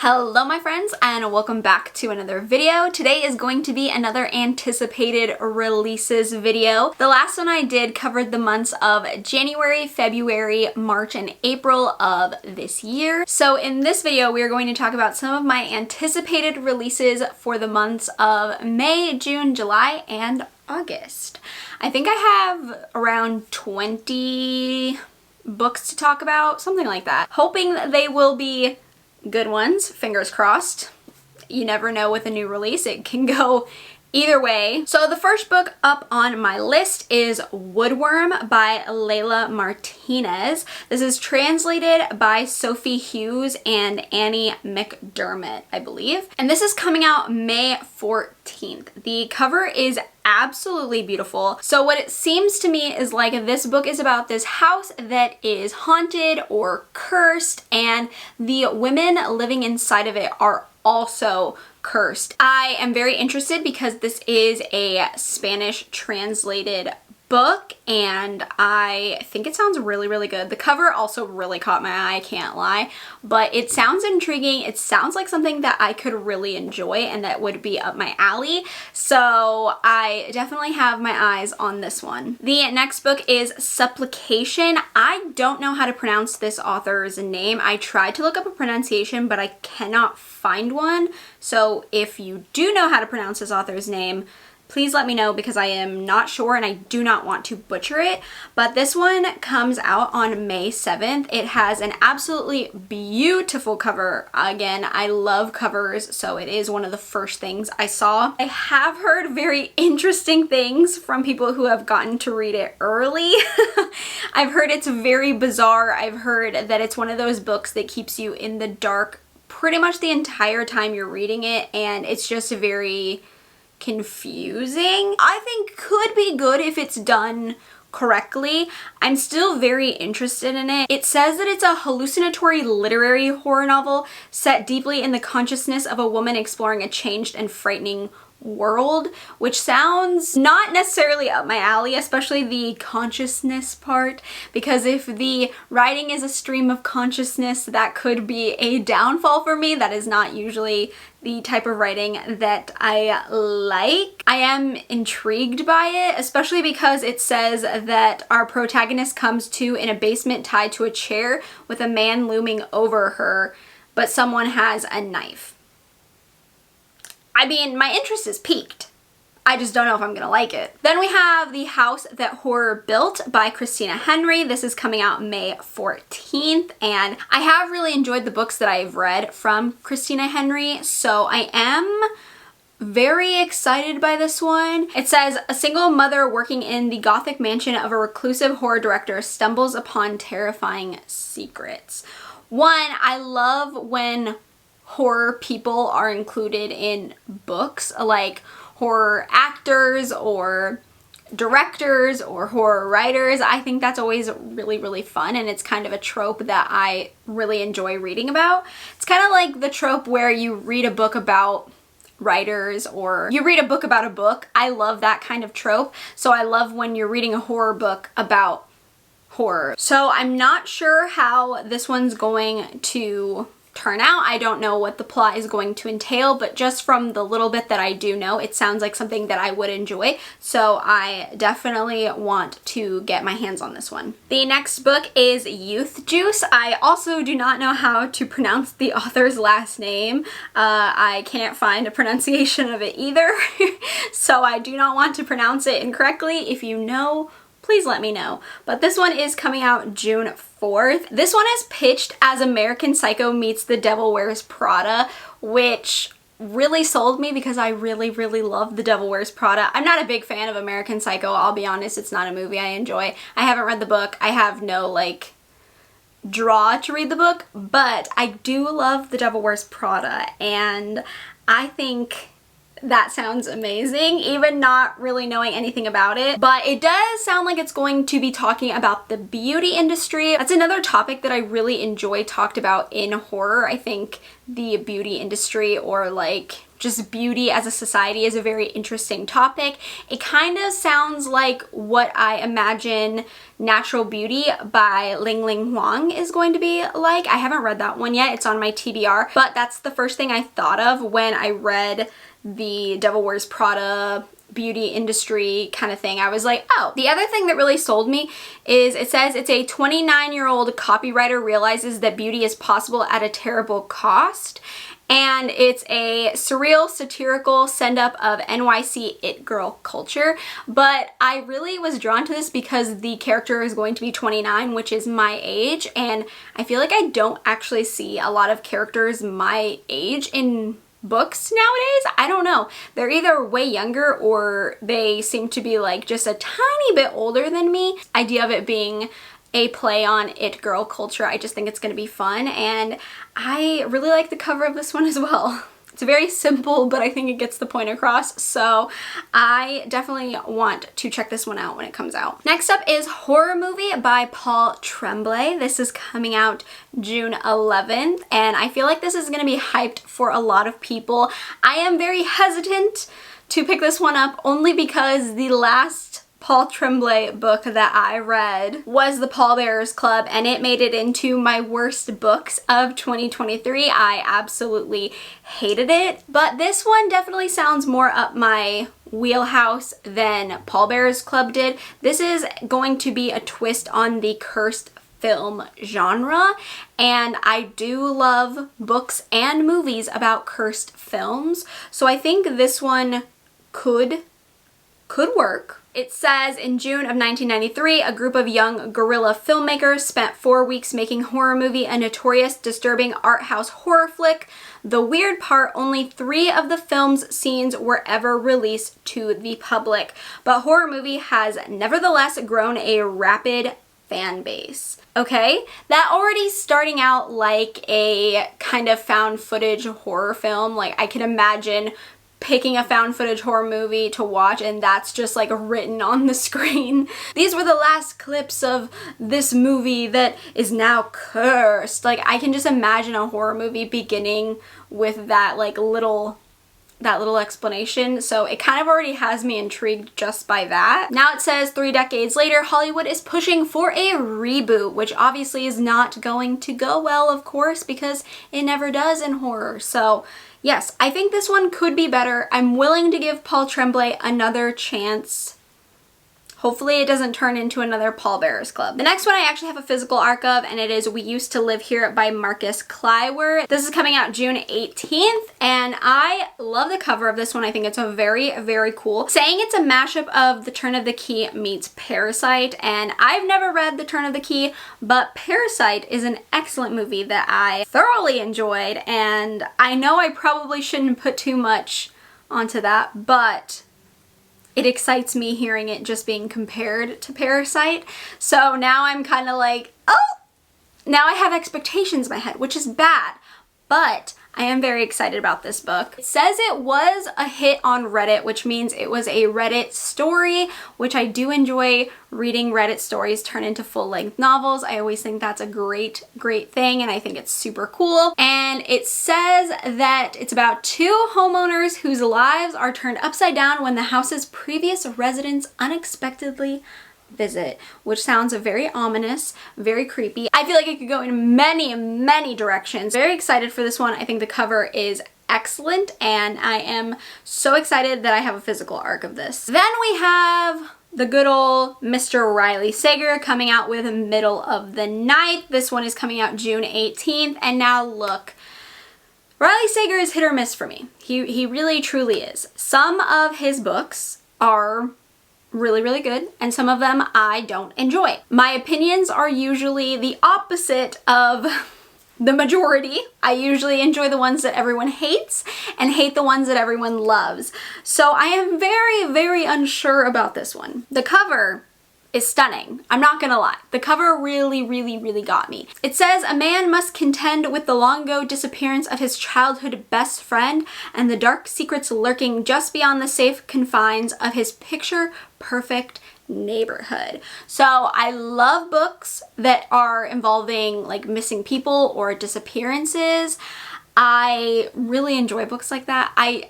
Hello my friends and welcome back to another video. Today is going to be another anticipated releases video. The last one I did covered the months of January, February, March, and April of this year. So in this video we are going to talk about some of my anticipated releases for the months of May, June, July, and August. I think I have around 20 books to talk about, something like that. Hoping that they will be good ones, fingers crossed. You never know with a new release, it can go either way. So the first book up on my list is Woodworm by Layla Martinez. This is translated by Sophie Hughes and Annie McDermott, I believe. And this is coming out May 14th. The cover is absolutely beautiful. So what it seems to me is like this book is about this house that is haunted or cursed, and the women living inside of it are also cursed. I am very interested because this is a Spanish translated book and I think it sounds really good. The cover also really caught my eye, I can't lie, but it sounds intriguing. It sounds like something that I could really enjoy and that would be up my alley. So I definitely have my eyes on this one. The next book is Supplication. I don't know how to pronounce this author's name. I tried to look up a pronunciation, but I cannot find one. So if you do know how to pronounce this author's name, please let me know because I am not sure and I do not want to butcher it. But this one comes out on May 7th. It has an absolutely beautiful cover. Again, I love covers, so it is one of the first things I saw. I have heard very interesting things from people who have gotten to read it early. I've heard it's very bizarre. I've heard that it's one of those books that keeps you in the dark pretty much the entire time you're reading it, and it's just very confusing. I think could be good if it's done correctly. I'm still very interested in it. It says that it's a hallucinatory literary horror novel set deeply in the consciousness of a woman exploring a changed and frightening world, which sounds not necessarily up my alley, especially the consciousness part, because if the writing is a stream of consciousness, that could be a downfall for me. That is not usually the type of writing that I like. I am intrigued by it, especially because it says that our protagonist comes to in a basement tied to a chair with a man looming over her, but someone has a knife. I mean, my interest is piqued. I just don't know if I'm gonna like it. Then we have The House That Horror Built by Christina Henry. This is coming out May 14th, and I have really enjoyed the books that I've read from Christina Henry, so I am very excited by this one. It says, a single mother working in the Gothic mansion of a reclusive horror director stumbles upon terrifying secrets. One, I love when horror people are included in books, like horror actors or directors or horror writers. I think that's always really fun, and it's kind of a trope that I really enjoy reading about. It's kind of like the trope where you read a book about writers or you read a book about a book. I love that kind of trope, so I love when you're reading a horror book about horror. So I'm not sure how this one's going to turn out. I don't know what the plot is going to entail, but just from the little bit that I do know, it sounds like something that I would enjoy, so I definitely want to get my hands on this one. The next book is Youth Juice. I also do not know how to pronounce the author's last name. I can't find a pronunciation of it either, so I do not want to pronounce it incorrectly. If you know, please let me know. But this one is coming out June 4th. This one is pitched as American Psycho meets The Devil Wears Prada, which really sold me because I really love The Devil Wears Prada. I'm not a big fan of American Psycho, I'll be honest. It's not a movie I enjoy. I haven't read the book. I have no like draw to read the book, but I do love The Devil Wears Prada, and I think that sounds amazing, even not really knowing anything about it. But it does sound like it's going to be talking about the beauty industry. That's another topic that I really enjoy talked about in horror. I think the beauty industry, or like just beauty as a society is a very interesting topic. It kind of sounds like what I imagine Natural Beauty by Ling Ling Huang is going to be like. I haven't read that one yet. It's on my TBR, but that's the first thing I thought of when I read the Devil Wears Prada beauty industry kind of thing. I was like, oh. The other thing that really sold me is it says it's a 29-year-old copywriter realizes that beauty is possible at a terrible cost. And it's a surreal, satirical send-up of NYC it girl culture. But I really was drawn to this because the character is going to be 29, which is my age. And I feel like I don't actually see a lot of characters my age in books nowadays. I don't know. They're either way younger or they seem to be like just a tiny bit older than me. Idea of it being a play on it girl culture, I just think it's going to be fun, and I really like the cover of this one as well. It's very simple, but I think it gets the point across, so I definitely want to check this one out when it comes out. Next up is Horror Movie by Paul Tremblay. This is coming out June 11th, and I feel like this is going to be hyped for a lot of people. I am very hesitant to pick this one up only because the last Paul Tremblay book that I read was The Pallbearers Club, and it made it into my worst books of 2023. I absolutely hated it, but this one definitely sounds more up my wheelhouse than Pallbearers Club did. This is going to be a twist on the cursed film genre, and I do love books and movies about cursed films, so I think this one could work. It says, in June of 1993, a group of young guerrilla filmmakers spent 4 weeks making Horror Movie a notorious, disturbing art house horror flick. The weird part, only 3 of the film's scenes were ever released to the public, but Horror Movie has nevertheless grown a rapid fan base. Okay, that already starting out like a kind of found footage horror film. Like, I can imagine picking a found footage horror movie to watch and that's just like written on the screen. These were the last clips of this movie that is now cursed. Like, I can just imagine a horror movie beginning with that little explanation, so it kind of already has me intrigued just by that. Now it says 3 decades later, Hollywood is pushing for a reboot, which obviously is not going to go well, of course, because it never does in horror. So yes, I think this one could be better. I'm willing to give Paul Tremblay another chance. Hopefully it doesn't turn into another Pallbearers Club. The next one I actually have a physical arc of, and it is We Used to Live Here by Marcus Clywer. This is coming out June 18th, and I love the cover of this one. I think it's a very, very cool. Saying it's a mashup of The Turn of the Key meets Parasite, and I've never read The Turn of the Key, but Parasite is an excellent movie that I thoroughly enjoyed, and I know I probably shouldn't put too much onto that, but it excites me hearing it just being compared to Parasite. So now I'm kind of like, oh, now I have expectations in my head, which is bad, but I am very excited about this book. It says it was a hit on Reddit, which means it was a Reddit story, which I do enjoy reading Reddit stories turn into full-length novels. I always think that's a great, great thing, and I think it's super cool. And it says that it's about 2 homeowners whose lives are turned upside down when the house's previous residents unexpectedly visit, which sounds very ominous, very creepy. I feel like it could go in many, many directions. Very excited for this one. I think the cover is excellent, and I am so excited that I have a physical arc of this. Then we have the good old Mr. Riley Sager coming out with Middle of the Night. This one is coming out June 18th, and now look, Riley Sager is hit or miss for me. He really truly is. Some of his books are really, really good, and some of them I don't enjoy. My opinions are usually the opposite of the majority. I usually enjoy the ones that everyone hates and hate the ones that everyone loves. So I am very, very unsure about this one. The cover is stunning. I'm not gonna lie. The cover really, really, really got me. It says, a man must contend with the long ago disappearance of his childhood best friend and the dark secrets lurking just beyond the safe confines of his picture perfect neighborhood. So I love books that are involving like missing people or disappearances. I really enjoy books like that. I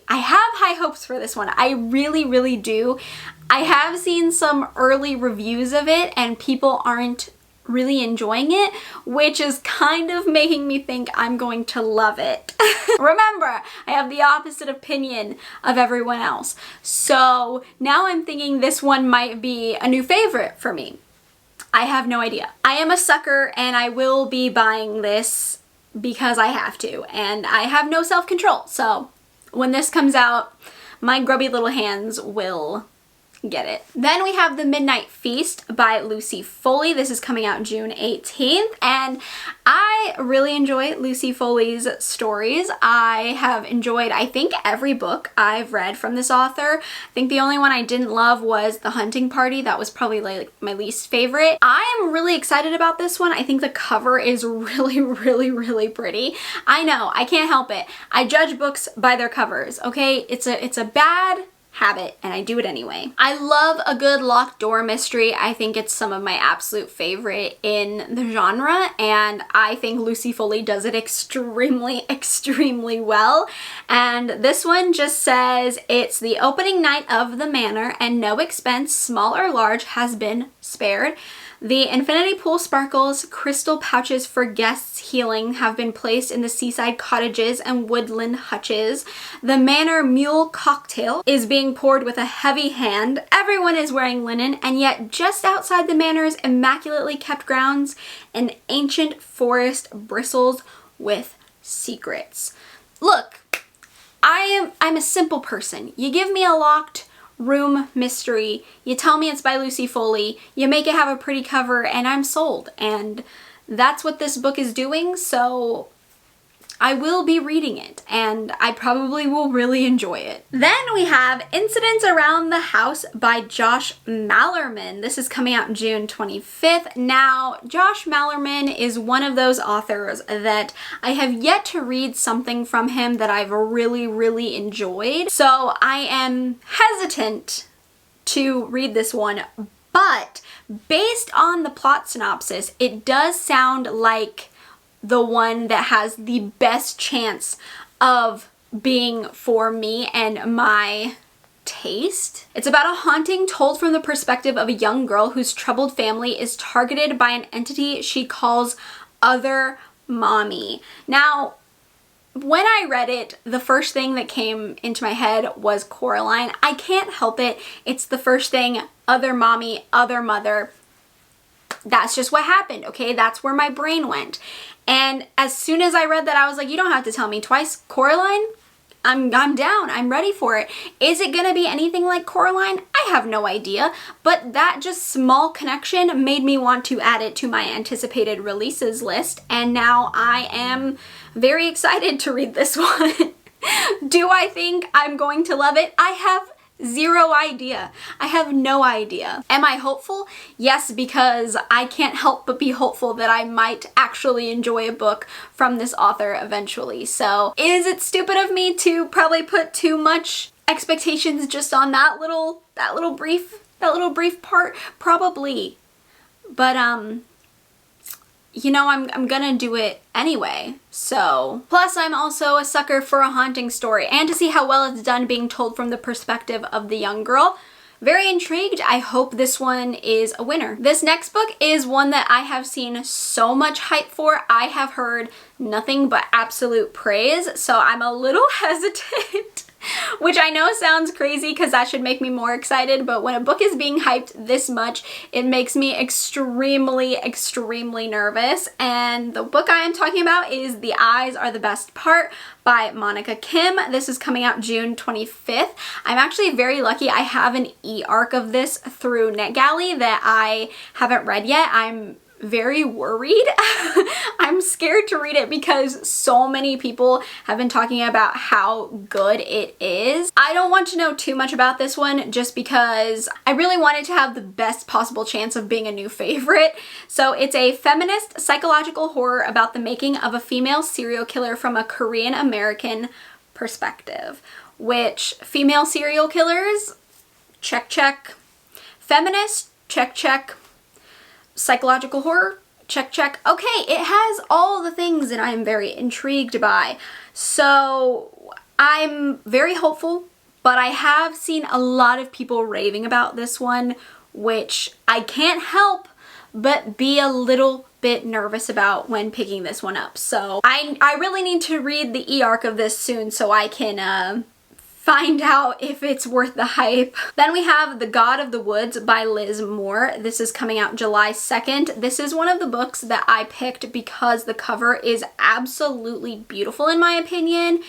have high hopes for this one. I really, really do. I have seen some early reviews of it and people aren't really enjoying it, which is kind of making me think I'm going to love it. Remember, I have the opposite opinion of everyone else. So now I'm thinking this one might be a new favorite for me. I have no idea. I am a sucker and I will be buying this because I have to, and I have no self-control. So when this comes out, my grubby little hands will get it. Then we have The Midnight Feast by Lucy Foley. This is coming out June 18th, and I really enjoy Lucy Foley's stories. I have enjoyed, I think, every book I've read from this author. I think the only one I didn't love was The Hunting Party. That was probably like my least favorite. I am really excited about this one. I think the cover is really, really, really pretty. I know, I can't help it. I judge books by their covers, okay? It's a bad habit and I do it anyway. I love a good locked door mystery. I think it's some of my absolute favorite in the genre, and I think Lucy Foley does it extremely, extremely well. And this one just says it's the opening night of the manor and no expense, small or large, has been spared. The infinity pool sparkles, crystal pouches for guests' healing have been placed in the seaside cottages and woodland hutches. The manor mule cocktail is being poured with a heavy hand. Everyone is wearing linen, and yet just outside the manor's immaculately kept grounds, an ancient forest bristles with secrets. Look, I'm a simple person. You give me a locked room mystery, you tell me it's by Lucy Foley, you make it have a pretty cover, and I'm sold. And that's what this book is doing, so I will be reading it, and I probably will really enjoy it. Then we have Incidents Around the House by Josh Malerman. This is coming out June 25th. Now, Josh Malerman is one of those authors that I have yet to read something from him that I've really, really enjoyed. So I am hesitant to read this one, but based on the plot synopsis, it does sound like the one that has the best chance of being for me and my taste. It's about a haunting told from the perspective of a young girl whose troubled family is targeted by an entity she calls Other Mommy. Now, when I read it, the first thing that came into my head was Coraline. I can't help it. It's the first thing, Other Mommy, Other Mother. That's just what happened, okay? That's where my brain went. And as soon as I read that, I was like, you don't have to tell me twice. Coraline? I'm down. I'm ready for it. Is it gonna be anything like Coraline? I have no idea, but that just small connection made me want to add it to my anticipated releases list, and now I am very excited to read this one. Do I think I'm going to love it? I have zero idea. I have no idea. Am I hopeful? Yes, because I can't help but be hopeful that I might actually enjoy a book from this author eventually. So is it stupid of me to probably put too much expectations just on that little brief part? Probably. But you know, I'm gonna do it anyway, so. Plus, I'm also a sucker for a haunting story, and to see how well it's done being told from the perspective of the young girl. Very intrigued. I hope this one is a winner. This next book is one that I have seen so much hype for. I have heard nothing but absolute praise, so I'm a little hesitant. Which I know sounds crazy because that should make me more excited, but when a book is being hyped this much, it makes me extremely, extremely nervous. And the book I am talking about is The Eyes Are the Best Part by Monica Kim. This is coming out June 25th. I'm actually very lucky. I have an e-arc of this through NetGalley that I haven't read yet. I'm very worried. I'm scared to read it because so many people have been talking about how good it is. I don't want to know too much about this one just because I really wanted to have the best possible chance of being a new favorite. So it's a feminist psychological horror about the making of a female serial killer from a Korean American perspective, which female serial killers, check, check. Feminist, check, check. Psychological horror, check, check. Okay, it has all the things that I am very intrigued by. So I'm very hopeful, but I have seen a lot of people raving about this one, which I can't help but be a little bit nervous about when picking this one up. So I really need to read the e-arc of this soon so I can find out if it's worth the hype. Then we have The God of the Woods by Liz Moore. This is coming out July 2nd. This is one of the books that I picked because the cover is absolutely beautiful in my opinion.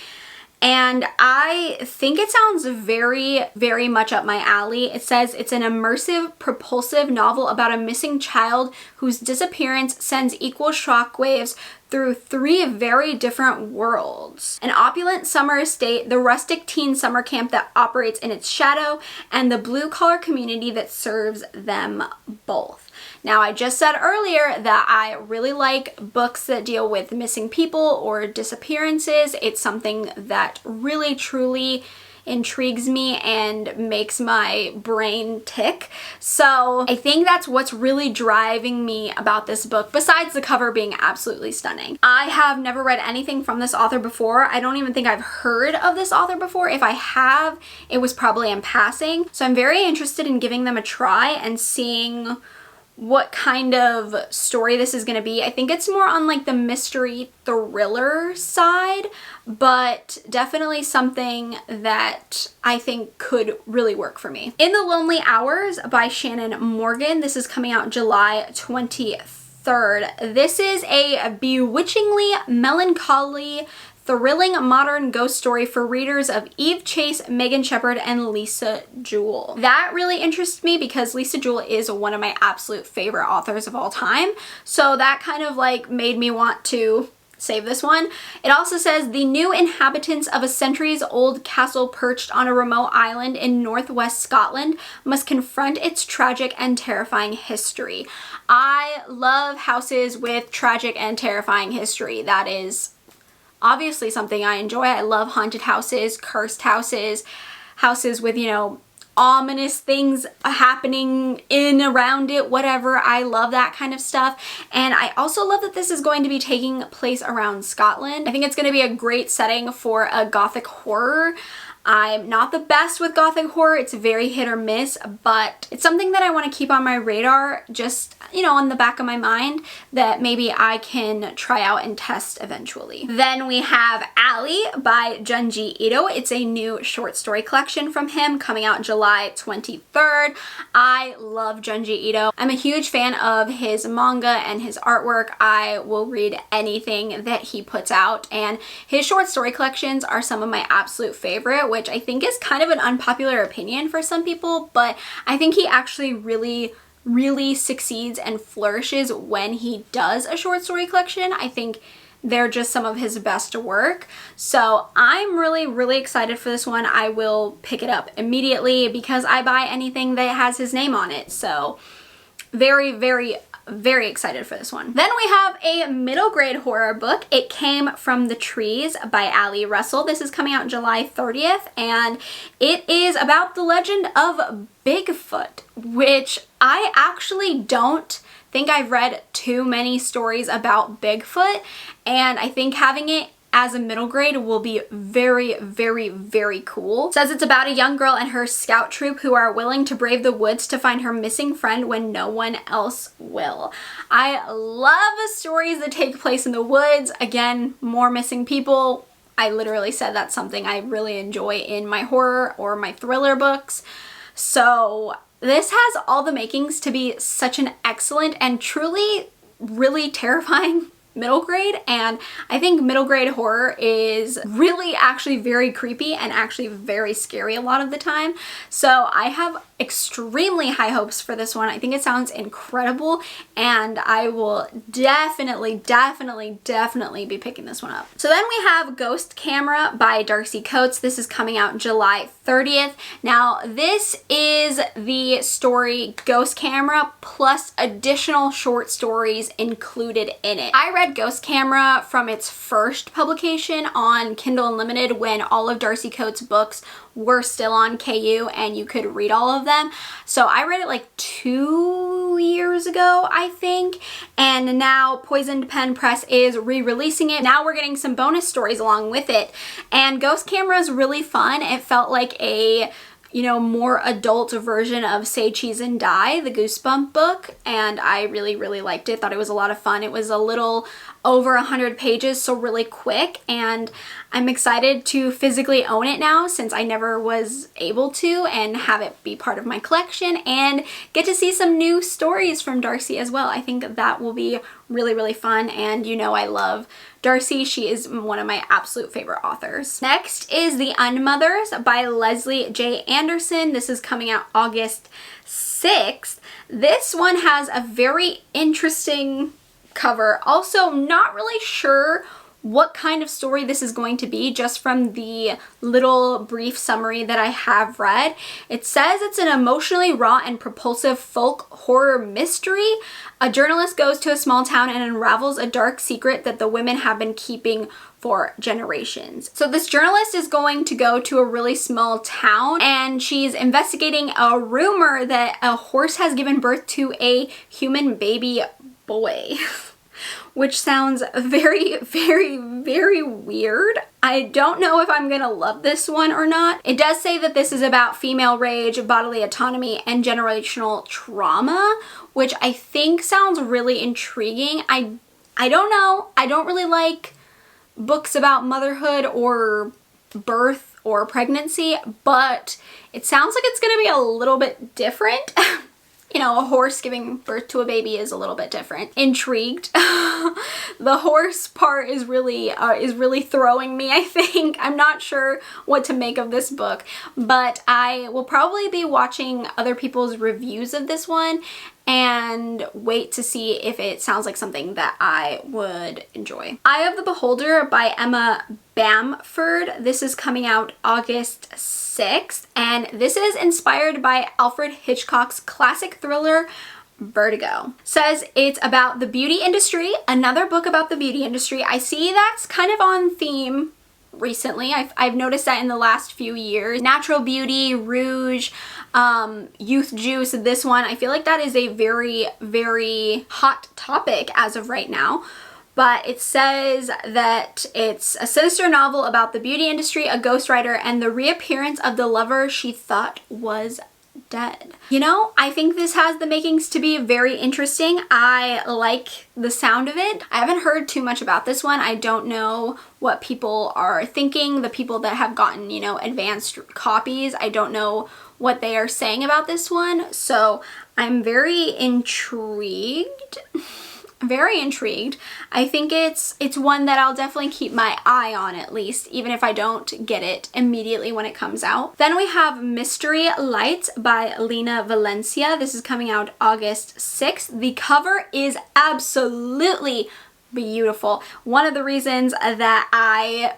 And I think it sounds very, very much up my alley. It says it's an immersive, propulsive novel about a missing child whose disappearance sends equal shockwaves through 3 very different worlds. An opulent summer estate, the rustic teen summer camp that operates in its shadow, and the blue-collar community that serves them both. Now, I just said earlier that I really like books that deal with missing people or disappearances. It's something that really, truly intrigues me and makes my brain tick. So I think that's what's really driving me about this book, besides the cover being absolutely stunning. I have never read anything from this author before. I don't even think I've heard of this author before. If I have, it was probably in passing. So I'm very interested in giving them a try and seeing what kind of story this is going to be. I think it's more on like the mystery thriller side, but definitely something that I think could really work for me. In the Lonely Hours by Shannon Morgan. This is coming out July 23rd. This is a bewitchingly melancholy, thrilling modern ghost story for readers of Eve Chase, Megan Shepherd, and Lisa Jewell. That really interests me because Lisa Jewell is one of my absolute favorite authors of all time. So that kind of like made me want to save this one. It also says the new inhabitants of a centuries-old castle perched on a remote island in northwest Scotland must confront its tragic and terrifying history. I love houses with tragic and terrifying history. That is obviously something I enjoy. I love haunted houses, cursed houses, houses with, you know, ominous things happening in, around it, whatever. I love that kind of stuff. And I also love that this is going to be taking place around Scotland. I think it's going to be a great setting for a gothic horror. I'm not the best with gothic horror. It's very hit or miss, but it's something that I want to keep on my radar, just, you know, on the back of my mind, that maybe I can try out and test eventually. Then we have Allie by Junji Ito. It's a new short story collection from him coming out July 23rd. I love Junji Ito. I'm a huge fan of his manga and his artwork. I will read anything that he puts out, and his short story collections are some of my absolute favorite, which I think is kind of an unpopular opinion for some people, but I think he actually really succeeds and flourishes when he does a short story collection. I think they're just some of his best work. So I'm really excited for this one. I will pick it up immediately because I buy anything that has his name on it. So very excited for this one. Then we have a middle grade horror book. It Came from the Trees by Allie Russell. This is coming out July 30th, and it is about the legend of Bigfoot, which I actually don't think I've read too many stories about Bigfoot, and I think having it as a middle grade will be very cool. It says it's about a young girl and her scout troop who are willing to brave the woods to find her missing friend when no one else will. I love stories that take place in the woods. Again, more missing people. I literally said that's something I really enjoy in my horror or my thriller books. So this has all the makings to be such an excellent and truly really terrifying middle grade, and I think middle grade horror is really actually very creepy and actually very scary a lot of the time. So I have extremely high hopes for this one. I think it sounds incredible, and I will definitely be picking this one up. So then we have Ghost Camera by Darcy Coates. This is coming out July 30th. Now this is the story Ghost Camera plus additional short stories included in it. I read Ghost Camera from its first publication on Kindle Unlimited when all of Darcy Coates' books were still on KU and you could read all of them. So I read it like 2 2 years ago, I think, and now Poisoned Pen Press is re-releasing it. Now we're getting some bonus stories along with it, and Ghost Camera is really fun. It felt like a, you know, more adult version of Say Cheese and Die, the Goosebump book, and I really, really liked it. Thought it was a lot of fun. It was a little over 100 pages, so really quick, and I'm excited to physically own it now since I never was able to, and have it be part of my collection and get to see some new stories from Darcy as well. I think that will be really, really fun, and you know I love Darcy. She is one of my absolute favorite authors. Next is The Unmothers by Leslie J. Anderson. This is coming out August 6th. This one has a very interesting cover. Also, not really sure what kind of story this is going to be just from the little brief summary that I have read. It says it's an emotionally raw and propulsive folk horror mystery. A journalist goes to a small town and unravels a dark secret that the women have been keeping for generations. So this journalist is going to go to a really small town, and she's investigating a rumor that a horse has given birth to a human baby boy. Which sounds very, very, very weird. I don't know if I'm gonna love this one or not. It does say that this is about female rage, bodily autonomy, and generational trauma, which I think sounds really intriguing. I don't know. I don't really like books about motherhood or birth or pregnancy, but it sounds like it's gonna be a little bit different. You know, a horse giving birth to a baby is a little bit different. Intrigued. The horse part is really throwing me, I think. I'm not sure what to make of this book, but I will probably be watching other people's reviews of this one and wait to see if it sounds like something that I would enjoy. Eye of the Beholder by Emma Bamford. This is coming out August 6th, and this is inspired by Alfred Hitchcock's classic thriller Vertigo. Says it's about the beauty industry, another book about the beauty industry. I see that's kind of on theme recently. I've noticed that in the last few years. Natural beauty, rouge, youth juice, this one, I feel like that is a very, very hot topic as of right now. But it says that it's a sinister novel about the beauty industry, a ghostwriter, and the reappearance of the lover she thought was dead. You know, I think this has the makings to be very interesting. I like the sound of it. I haven't heard too much about this one. I don't know what people are thinking, the people that have gotten, you know, advanced copies. I don't know what they are saying about this one. So I'm very intrigued. Very intrigued. I think it's one that I'll definitely keep my eye on, at least, even if I don't get it immediately when it comes out. Then we have Mystery Lights by Lena Valencia. This is coming out August 6th. The cover is absolutely beautiful. One of the reasons that I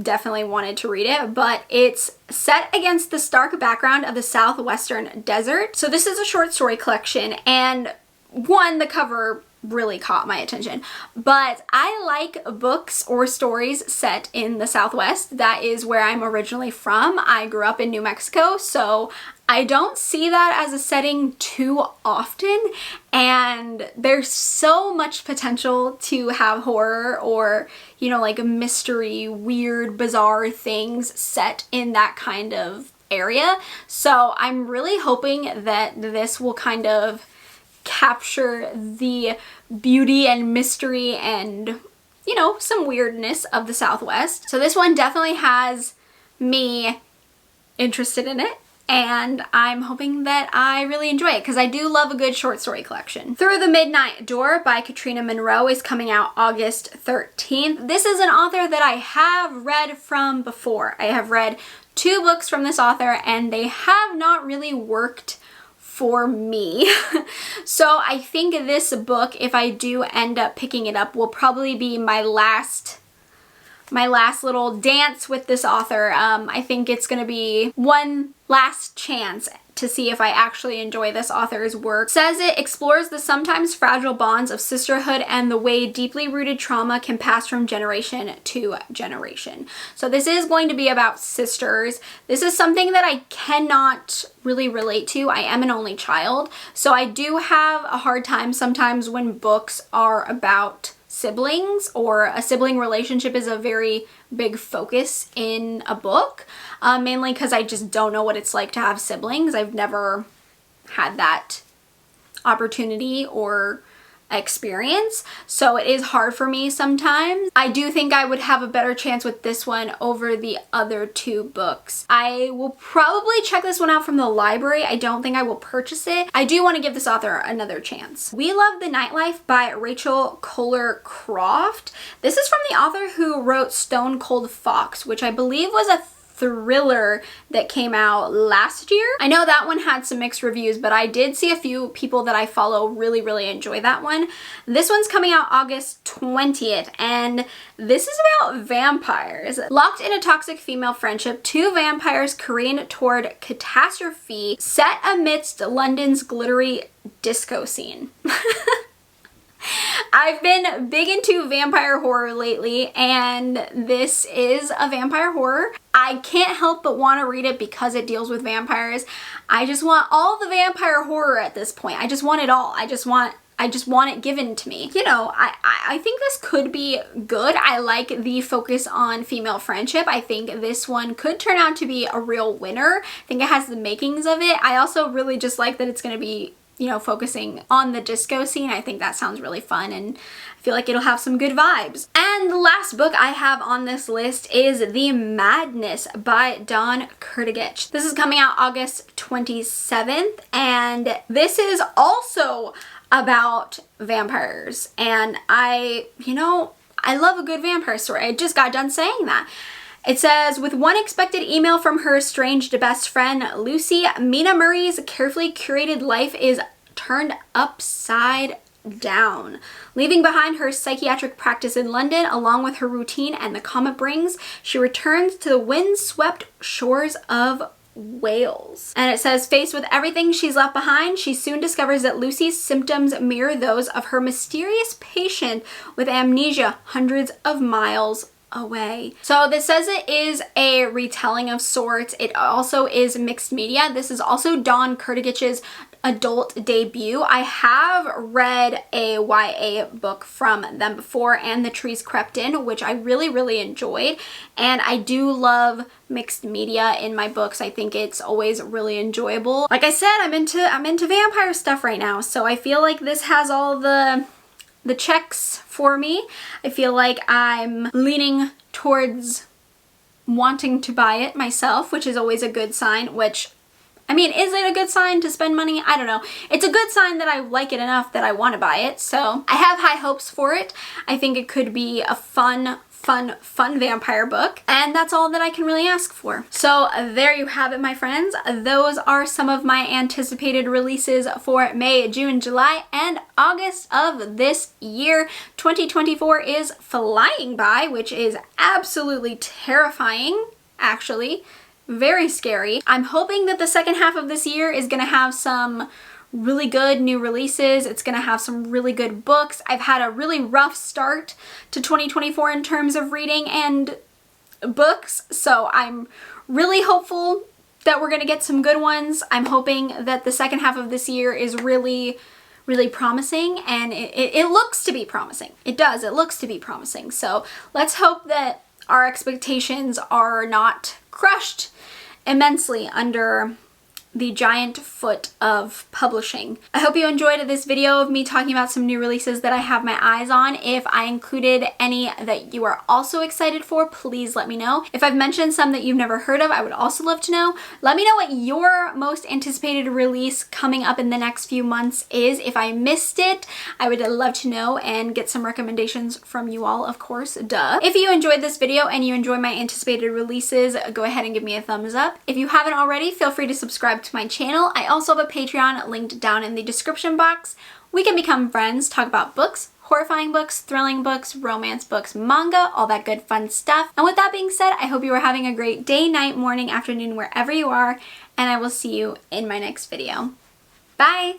definitely wanted to read it, but it's set against the stark background of the southwestern desert. So this is a short story collection, and the cover really caught my attention. But I like books or stories set in the Southwest. That is where I'm originally from. I grew up in New Mexico, so I don't see that as a setting too often, and there's so much potential to have horror or, you know, like mystery, weird, bizarre things set in that kind of area. So I'm really hoping that this will kind of capture the beauty and mystery and, you know, some weirdness of the Southwest. So this one definitely has me interested in it, and I'm hoping that I really enjoy it because I do love a good short story collection. Through the Midnight Door by Katrina Monroe is coming out August 13th. This is an author that I have read from before. I have read 2 books from this author, and they have not really worked for me. So I think this book, if I do end up picking it up, will probably be my last little dance with this author. I think it's gonna be one last chance to see if I actually enjoy this author's work. It says it explores the sometimes fragile bonds of sisterhood and the way deeply rooted trauma can pass from generation to generation. So this is going to be about sisters. This is something that I cannot really relate to. I am an only child, so I do have a hard time sometimes when books are about siblings or a sibling relationship is a very big focus in a book, mainly because I just don't know what it's like to have siblings. I've never had that opportunity or experience, so it is hard for me sometimes. I do think I would have a better chance with this one over the other two books. I will probably check this one out from the library. I don't think I will purchase it. I do want to give this author another chance. We Love the Nightlife by Rachel Kohler Croft. This is from the author who wrote Stone Cold Fox, which I believe was a thriller that came out last year. I know that one had some mixed reviews, but I did see a few people that I follow really enjoy that one. This one's coming out August 20th, and this is about vampires. Locked in a toxic female friendship, two vampires careen toward catastrophe set amidst London's glittery disco scene. I've been big into vampire horror lately, and this is a vampire horror. I can't help but want to read it because it deals with vampires. I just want all the vampire horror at this point. I just want it all. I just want it given to me. You know, I think this could be good. I like the focus on female friendship. I think this one could turn out to be a real winner. I think it has the makings of it. I also really just like that it's going to be, you know, focusing on the disco scene. I think that sounds really fun, and I feel like it'll have some good vibes. And the last book I have on this list is The Madness by Dawn Kurtagich. This is coming out August 27th, and this is also about vampires. And I love a good vampire story. I just got done saying that. It says, with one expected email from her estranged best friend, Lucy, Mina Murray's carefully curated life is turned upside down. Leaving behind her psychiatric practice in London, along with her routine and the calm it brings, she returns to the wind-swept shores of Wales. And it says, faced with everything she's left behind, she soon discovers that Lucy's symptoms mirror those of her mysterious patient with amnesia hundreds of miles away. So this says it is a retelling of sorts. It also is mixed media. This is also Dawn Kurtagich's adult debut. I have read a YA book from them before, And the Trees Crept In, which I really enjoyed, and I do love mixed media in my books. I think it's always really enjoyable. Like I said, I'm into vampire stuff right now, so I feel like this has all the checks for me. I feel like I'm leaning towards wanting to buy it myself, which is always a good sign, which, I mean, is it a good sign to spend money? I don't know. It's a good sign that I like it enough that I want to buy it, so I have high hopes for it. I think it could be a fun vampire book, and that's all that I can really ask for. So there you have it, my friends. Those are some of my anticipated releases for May, June, July, and August of this year. 2024 is flying by, which is absolutely terrifying, actually. Very scary. I'm hoping that the second half of this year is gonna have some really good new releases. It's gonna have some really good books. I've had a really rough start to 2024 in terms of reading and books, so I'm really hopeful that we're gonna get some good ones. I'm hoping that the second half of this year is really promising, and it looks to be promising. It does. It looks to be promising. So let's hope that our expectations are not crushed immensely under the giant foot of publishing. I hope you enjoyed this video of me talking about some new releases that I have my eyes on. If I included any that you are also excited for, please let me know. If I've mentioned some that you've never heard of, I would also love to know. Let me know what your most anticipated release coming up in the next few months is. If I missed it, I would love to know and get some recommendations from you all, of course, duh. If you enjoyed this video and you enjoy my anticipated releases, go ahead and give me a thumbs up. If you haven't already, feel free to subscribe to my channel. I also have a Patreon linked down in the description box. We can become friends, talk about books, horrifying books, thrilling books, romance books, manga, all that good fun stuff. And with that being said, I hope you are having a great day, night, morning, afternoon, wherever you are, and I will see you in my next video. Bye!